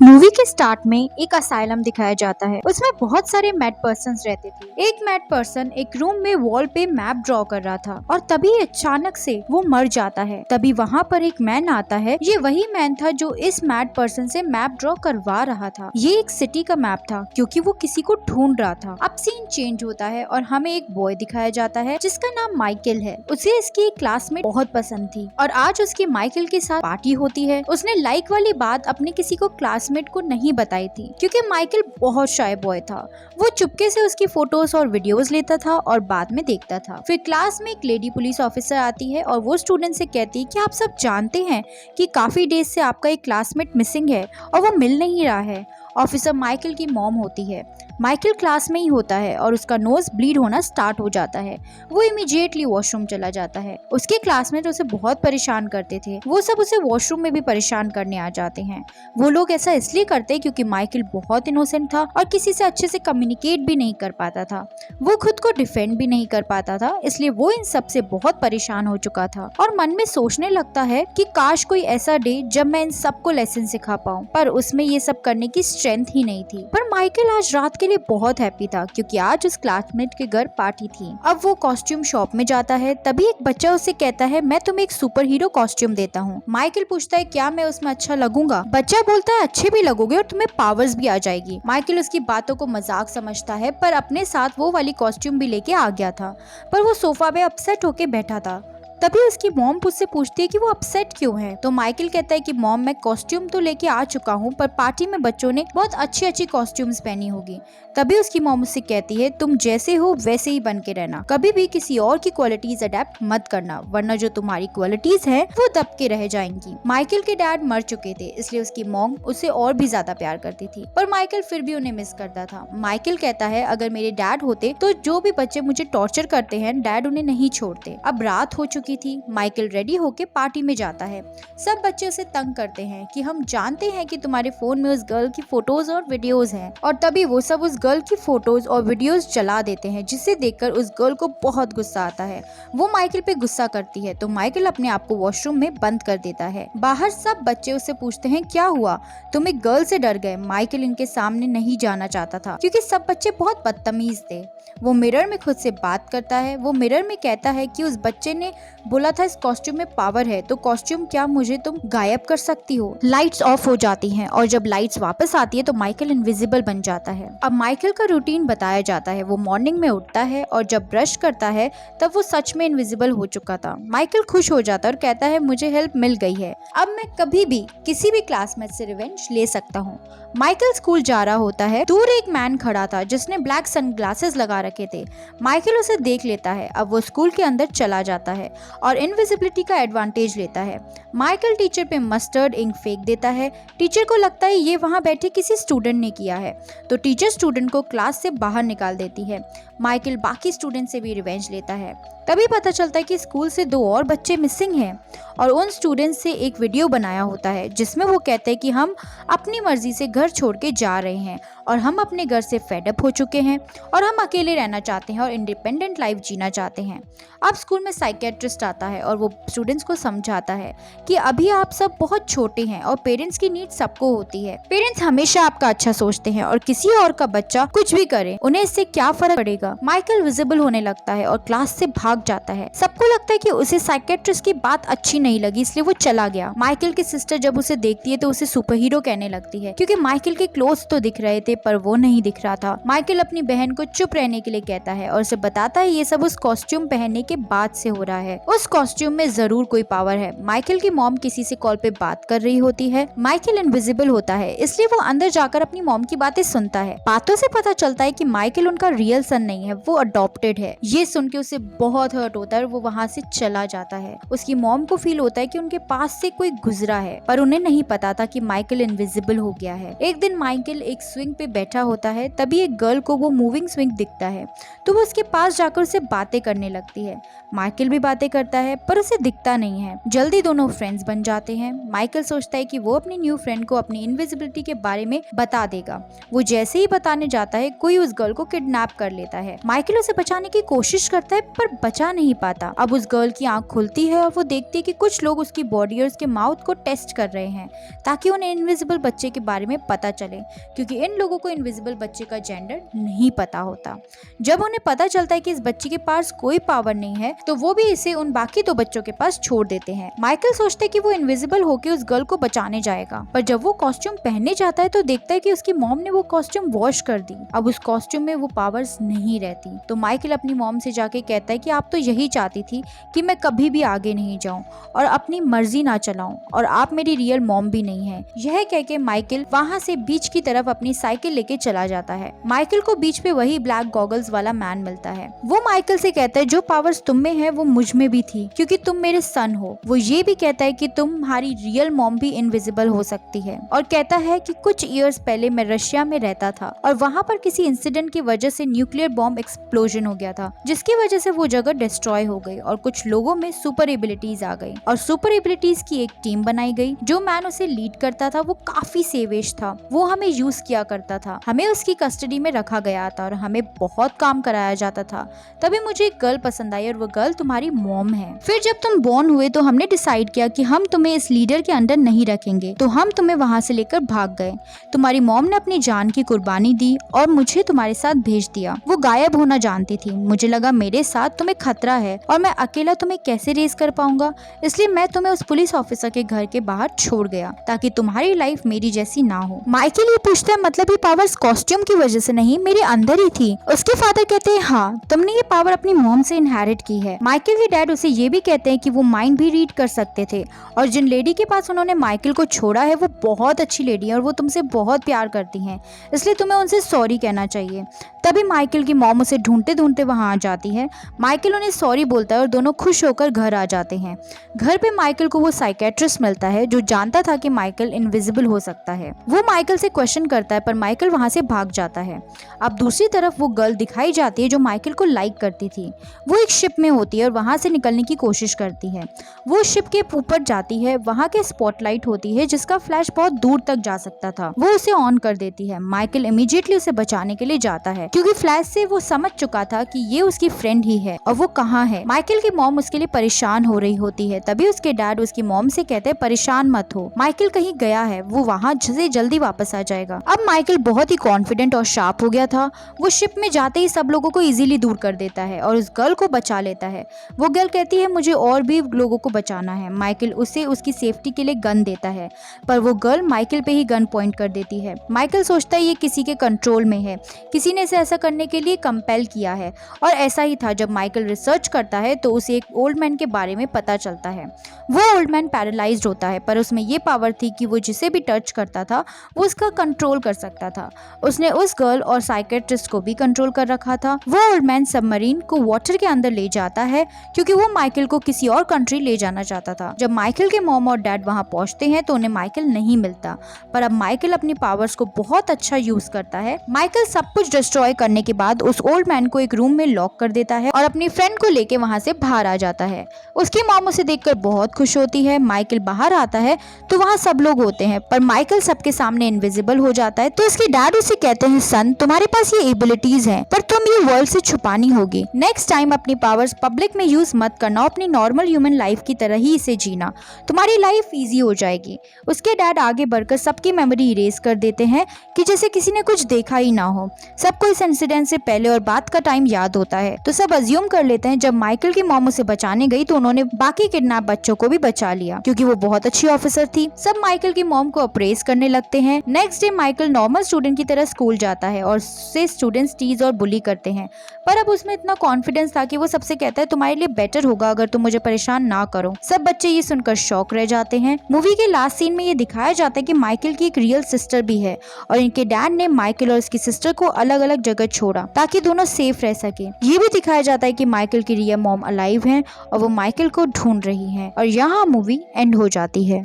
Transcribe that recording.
Movie के start में एक असाइलम दिखाया जाता है। उसमें बहुत सारे मैड पर्सन्स रहते थे। एक मैड पर्सन एक रूम में वॉल पे मैप ड्रॉ कर रहा था और तभी अचानक से वो मर जाता है। तभी वहाँ पर एक मैन आता है। ये वही मैन था जो इस मैड पर्सन से मैप ड्रॉ करवा रहा था। ये एक सिटी का मैप था क्योंकि वो किसी को ढूंढ रहा था। अब सीन चेंज होता है और हमें एक बॉय दिखाया जाता है जिसका नाम माइकल है। उसे इसकी एक क्लासमेट बहुत पसंद थी और आज उसकी माइकल के साथ पार्टी होती है। उसने लाइक वाली बात अपने किसी को क्लासमेट को नहीं बताई थी क्योंकि माइकल बहुत शाय बॉय था। वो चुपके से उसकी फोटोज और वीडियोस लेता था और बाद में देखता था। फिर क्लास में एक लेडी पुलिस ऑफिसर आती है और वो स्टूडेंट से कहती है कि आप सब जानते हैं कि काफी डेज से आपका एक क्लासमेट मिसिंग है और वो मिल नहीं रहा है। ऑफिसर माइकल की मॉम होती है। माइकल क्लास में ही होता है और उसका नोज ब्लीड होना स्टार्ट हो जाता है। वो इमीडिएटली वॉशरूम चला जाता है। उसके क्लासमेट उसे बहुत परेशान करते थे। वो सब उसे वॉशरूम में भी परेशान करने आ जाते हैं। वो लोग ऐसा इसलिए करते क्योंकि माइकल बहुत इनोसेंट था और किसी से अच्छे से कम्युनिकेट भी नहीं कर पाता था। वो खुद को डिफेंड भी नहीं कर पाता था, इसलिए वो इन सब से बहुत परेशान हो चुका था और मन में सोचने लगता है कि काश कोई ऐसा डे जब मैं इन सबको लेसन सिखा पाऊं, पर उसमें ये सब करने की स्ट्रेंथ ही नहीं थी। पर माइकल आज रात के लिए बहुत हैप्पी था क्योंकि आज उस क्लासमेट के घर पार्टी थी। अब वो कॉस्ट्यूम शॉप में जाता है। तभी एक बच्चा उसे कहता है, मैं तुम्हें एक सुपर हीरो कॉस्ट्यूम देता हूँ। माइकल पूछता है, क्या मैं उसमें अच्छा लगूंगा? बच्चा बोलता है, अच्छे भी लगोगे और तुम्हें पावर्स भी आ जाएगी। माइकल उसकी बातों को मजाक समझता है पर अपने साथ वो वाली कॉस्ट्यूम भी लेके आ गया था। पर वो सोफा पे अपसेट होके बैठा था। तभी उसकी मॉम उससे पूछती है कि वो अपसेट क्यों है। तो माइकल कहता है कि मॉम, मैं कॉस्ट्यूम तो लेके आ चुका हूँ पर पार्टी में बच्चों ने बहुत अच्छी अच्छी कॉस्ट्यूम्स पहनी होगी। तभी उसकी मॉम उससे कहती है, तुम जैसे हो वैसे ही बन के रहना, कभी भी किसी और की क्वालिटीज अडेप्ट मत करना, वरना जो तुम्हारी क्वालिटीज है वो दब के रह जाएंगी। माइकल के डैड मर चुके थे, इसलिए उसकी मॉम उसे और भी ज्यादा प्यार करती थी, पर माइकल फिर भी उन्हें मिस करता था। माइकल कहता है, अगर मेरे डैड होते तो जो भी बच्चे मुझे टॉर्चर करते हैं डैड उन्हें नहीं छोड़ते। अब रात हो चुकी थी। माइकल रेडी होके पार्टी में जाता है। सब बच्चे उसे तंग करते हैं कि हम जानते हैं कि तुम्हारे फोन में उस गर्ल की फोटोज और वीडियोस हैं, और तभी वो सब उस गर्ल की फोटोज और वीडियोस जला देते हैं, जिसे देखकर उस गर्ल को बहुत गुस्सा आता है। वो माइकल पे गुस्सा करती है तो माइकल अपने आप को वॉशरूम में बंद कर देता है। बाहर सब बच्चे उससे पूछते हैं, क्या हुआ, तुम एक गर्ल से डर गए? माइकल इनके सामने नहीं जाना चाहता था क्योंकि सब बच्चे बहुत बदतमीज थे। वो मिरर में खुद से बात करता है। वो मिरर में कहता है कि उस बच्चे ने बोला था इस कॉस्ट्यूम में पावर है, तो कॉस्ट्यूम क्या मुझे तुम गायब कर सकती हो? लाइट्स ऑफ हो जाती हैं और जब लाइट्स वापस आती है तो माइकल इनविजिबल बन जाता है। अब माइकल का रूटीन बताया जाता है। वो मॉर्निंग में उठता है और जब ब्रश करता है तब वो सच में इनविजिबल हो चुका था। माइकल खुश हो जाता है और कहता है, मुझे हेल्प मिल गई है, अब मैं कभी भी किसी भी क्लासमेट से रिवेंज ले सकता हूँ। माइकल स्कूल जा रहा होता है। दूर एक मैन खड़ा था जिसने ब्लैक सनग्लासेस लगा रखे थे। माइकल उसे देख लेता है। अब वो स्कूल के अंदर चला जाता है और इनविजिबिलिटी का एडवांटेज लेता है। माइकल टीचर पे मस्टर्ड इंक फेंक देता है। टीचर को लगता है ये वहां बैठे किसी स्टूडेंट ने किया है, तो टीचर स्टूडेंट को क्लास से बाहर निकाल देती है। माइकल बाकी स्टूडेंट से भी रिवेंज लेता है। तभी पता चलता है कि स्कूल से 2 और बच्चे मिसिंग हैं और उन स्टूडेंट से एक वीडियो बनाया होता है जिसमें वो कहते हैं कि हम अपनी मर्जी से घर छोड़ के जा रहे हैं और हम अपने घर से फेड अप हो चुके हैं और हम अकेले रहना चाहते हैं और इंडिपेंडेंट लाइफ जीना चाहते हैं। अब स्कूल में साइकेट्रिस्ट आता है और वो स्टूडेंट्स को समझाता है कि अभी आप सब बहुत छोटे हैं और पेरेंट्स की नीड सबको होती है। पेरेंट्स हमेशा आपका अच्छा सोचते हैं और किसी और का बच्चा कुछ भी करे उन्हें इससे क्या फर्क पड़ेगा। माइकल विजिबल होने लगता है और क्लास से भाग जाता है। सबको लगता है कि उसे साइकेट्रिस्ट की बात अच्छी नहीं लगी, इसलिए वो चला गया। माइकल की सिस्टर जब उसे देखती है तो उसे सुपर हीरो कहने लगती है क्योंकि माइकल के क्लोथ्स तो दिख रहे थे पर वो नहीं दिख रहा था। माइकल अपनी बहन को चुप रहने के लिए कहता है और उसे बताता है ये सब उस कॉस्ट्यूम पहनने के बाद से हो रहा है। उस कॉस्ट्यूम में जरूर कोई पावर है। माइकल की मॉम किसी से कॉल पे बात कर रही होती है। माइकल इनविजिबल होता है, इसलिए वो अंदर जाकर अपनी मॉम की बातें सुनता है। बातों से पता चलता है कि माइकल उनका रियल सन नहीं है, वो अडॉप्टेड है। ये सुन के उसे बहुत हर्ट होता है और वो वहाँ से चला जाता है। उसकी मॉम को फील होता है कि उनके पास से कोई गुजरा है, पर उन्हें नहीं पता था कि माइकल इनविजिबल हो गया है। एक दिन माइकल एक स्विंग पे बैठा होता है, तभी एक गर्ल को वो मूविंग स्विंग दिखता है, तो वो उसके पास जाकर उसे बातें करने लगती है। माइकल भी बातें करता है पर उसे दिखता नहीं है। जल्दी दोनों फ्रेंड्स बन जाते हैं। माइकल सोचता है कि वो अपनी न्यू फ्रेंड को अपनी इनविजिबिलिटी के बारे में बता देगा। वो जैसे ही बताने जाता है कोई उस गर्ल को किडनैप कर लेता है। माइकल उसे बचाने की कोशिश करता है पर बच बचा नहीं पाता। अब उस गर्ल की आंख खुलती है और वो देखती है कि कुछ लोग उसकी बॉडी और उसके माउथ को टेस्ट कर रहे हैं ताकि उन्हें इनविजिबल बच्चे के बारे में पता चले, क्योंकि इन लोगों को इनविजिबल बच्चे का जेंडर नहीं पता होता। जब उन्हें पता चलता है कि इस बच्चे के पास कोई पावर नहीं है तो वो भी इसे उन बाकी 2 बच्चों के पास छोड़ देते हैं। माइकल सोचता है कि वो इनविजिबल होकर उस गर्ल को बचाने जाएगा, पर जब वो कॉस्ट्यूम पहनने जाता है तो देखता है कि उसकी मॉम ने वो कॉस्ट्यूम वॉश कर दी। अब उस कॉस्ट्यूम में वो पावर्स नहीं रहती। तो माइकल अपनी मॉम से जाके कहता है कि आप तो यही चाहती थी कि मैं कभी भी आगे नहीं जाऊं और अपनी मर्जी ना चलाऊं, और आप मेरी रियल मॉम भी नहीं है। यह कह के माइकल वहाँ से बीच की तरफ अपनी साइकिल लेके चला जाता है। माइकल को बीच पे वही ब्लैक गॉगल्स वाला मैन मिलता है। वो माइकल से कहता है जो पावर्स तुम में है वो मुझ में भी थी, क्योंकि तुम मेरे सन हो। वो ये भी कहता है कि तुम्हारी रियल मॉम भी इनविजिबल हो सकती है, और कहता है कि कुछ ईयर्स पहले मैं रशिया में रहता था और वहाँ पर किसी इंसिडेंट की वजह से न्यूक्लियर बॉम्ब एक्सप्लोजन हो गया था, जिसकी वजह से वो जगह डिस्ट्रॉय हो गई और कुछ लोगों में सुपर एबिलिटीज आ गई और सुपर एबिलिटीज की एक टीम बनाई गई। जो मैन उसे लीड करता था वो काफी सेवेज था, वो हमें यूज किया करता था, हमें उसकी कस्टडी में रखा गया था और हमें बहुत काम कराया जाता था। तभी मुझे एक गर्ल पसंद आई और वो गर्ल तुम्हारी मॉम है। फिर जब तुम बॉर्न हुए तो हमने डिसाइड किया कि हम तुम्हें इस लीडर के अंडर नहीं रखेंगे, तो हम तुम्हें वहाँ से लेकर भाग गए। तुम्हारी मॉम ने अपनी जान की कुर्बानी दी और मुझे तुम्हारे साथ भेज दिया। वो गायब होना जानती थी, मुझे लगा मेरे साथ तुम्हें खतरा है और मैं अकेला तुम्हें कैसे रेस कर पाऊंगा, इसलिए मैं तुम्हें उस पुलिस ऑफिसर के घर के बाहर छोड़ गया ताकि तुम्हारी लाइफ मेरी जैसी ना हो। माइकल ये पूछता है मतलब ये पावर्स कॉस्ट्यूम की वजह से नहीं, मेरे अंदर ही थी। उसके फादर कहते हैं हाँ, तुमने ये पावर अपनी मॉम से इनहेरिट की है। माइकल के डैड उसे ये भी कहते हैं कि वो माइंड भी रीड कर सकते थे, और जिन लेडी के पास उन्होंने माइकल को छोड़ा है वो बहुत अच्छी लेडी है और वो तुमसे बहुत प्यार करती हैं, इसलिए तुम्हें उनसे सॉरी कहना चाहिए। तभी माइकल की मॉम उसे ढूंढते ढूंढते वहां आ जाती है। माइकल उन्हें सॉरी बोलता है और दोनों खुश होकर घर आ जाते हैं। घर पे माइकल को वो साइकेट्रिस्ट मिलता है जो जानता था कि माइकल इनविजिबल हो सकता है। वो माइकल से क्वेश्चन करता है पर माइकल वहां से भाग जाता है। अब दूसरी तरफ वो गर्ल दिखाई जाती है जो माइकल को लाइक करती थी। वो एक शिप में होती है और वहां से निकलने की कोशिश करती है। वो शिप के ऊपर जाती है, वहां के स्पॉटलाइट होती है जिसका फ्लैश बहुत दूर तक जा सकता था, वो उसे ऑन कर देती है। माइकल इमीडिएटली उसे बचाने के लिए जाता है क्योंकि फ्लैश से वो समझ चुका था कि ये उसकी फ्रेंड ही है और वो कहाँ है। माइकल की मॉम उसके लिए परेशान हो रही होती है, तभी उसके डैड उसकी मॉम से कहते हैं परेशान मत हो, माइकल कहीं गया है, वो वहाँ से जल्दी वापस आ जाएगा। अब माइकल बहुत ही कॉन्फिडेंट और शार्प हो गया था। वो शिप में जाते ही सब लोगों को इजीली दूर कर देता है और उस गर्ल को बचा लेता है। वो गर्ल कहती है मुझे और भी लोगों को बचाना है। माइकल उसे उसकी सेफ्टी के लिए गन देता है, पर वो गर्ल माइकल पे ही गन पॉइंट कर देती है। माइकल सोचता है ये किसी के कंट्रोल में है, किसी ने इसे ऐसा करने के लिए कंपेल किया है, और ऐसा ही था। जब माइकल रिसर्च करता है तो उसे एक ओल्ड मैन के बारे में पता चलता है। वो ओल्ड मैन पैरालाइज्ड होता है, पर उसमें ये पावर थी कि वो जिसे भी टच करता था वो उसका कंट्रोल कर सकता था। उसने उस गर्ल और साइकेट्रिस्ट को भी कंट्रोल कर रखा था। वो ओल्ड मैन सबमरीन को वाटर के अंदर ले जाता है क्योंकि वो माइकल को किसी और कंट्री ले जाना चाहता था। जब माइकल के मॉम और डैड वहां पहुंचते हैं तो उन्हें माइकल नहीं मिलता, पर अब माइकल अपनी पावर्स को बहुत अच्छा यूज करता है। माइकल सब कुछ डिस्ट्रॉय करने के बाद उस ओल्ड मैन को एक रूम में लॉक कर देता है और अपनी फ्रेंड को लेके वहां से बाहर आ जाता है। उसकी मॉम उसे देखकर बहुत खुश होती है। माइकल बाहर आता है तो वहाँ सब लोग होते हैं, पर माइकल सबके सामने इनविजिबल हो जाता है। तो उसके डैड उसे कहते हैं सन तुम्हारे पास ये एबिलिटीज हैं, पर तुम ये वर्ल्ड से छुपानी होगी। नेक्स्ट टाइम अपनी पावर्स पब्लिक में यूज मत करना, अपनी नॉर्मल ह्यूमन लाइफ की तरह ही इसे जीना, तुम्हारी लाइफ इजी हो जाएगी। उसके डैड आगे बढ़कर सबकी मेमोरी इरेज कर देते हैं कि जैसे किसी ने कुछ देखा ही ना हो। सबको इस इंसिडेंट से पहले और बाद का टाइम याद होता है, तो सब अज्यूम कर लेते हैं जब माइकल की मॉम उसे बचाने गई तो उन्होंने बाकी किडनैप बच्चों को भी बचा लिया क्योंकि वो बहुत अच्छी ऑफिसर थी। सब माइकल की मॉम को अप्रेस करने लगते हैं। Next day Michael normal student की तरह स्कूल जाता है और उससे स्टूडेंट्स टीज और बुली करते हैं, पर अब उसमें इतना कॉन्फिडेंस था कि वो सबसे कहता है तुम्हारे लिए बेटर होगा अगर तुम मुझे परेशान ना करो। सब बच्चे ये सुनकर शॉक रह जाते हैं। मूवी के लास्ट सीन में ये दिखाया जाता है कि माइकल की एक रियल सिस्टर भी है और इनके डैड ने माइकल और उसकी सिस्टर को अलग अलग जगह छोड़ा ताकि दोनों सेफ रह सके। ये भी दिखाया जाता है कि माइकल की रियल मॉम अलाइव है और वो माइकल को ढूंढ रही है, और यहाँ मूवी एंड हो जाती है।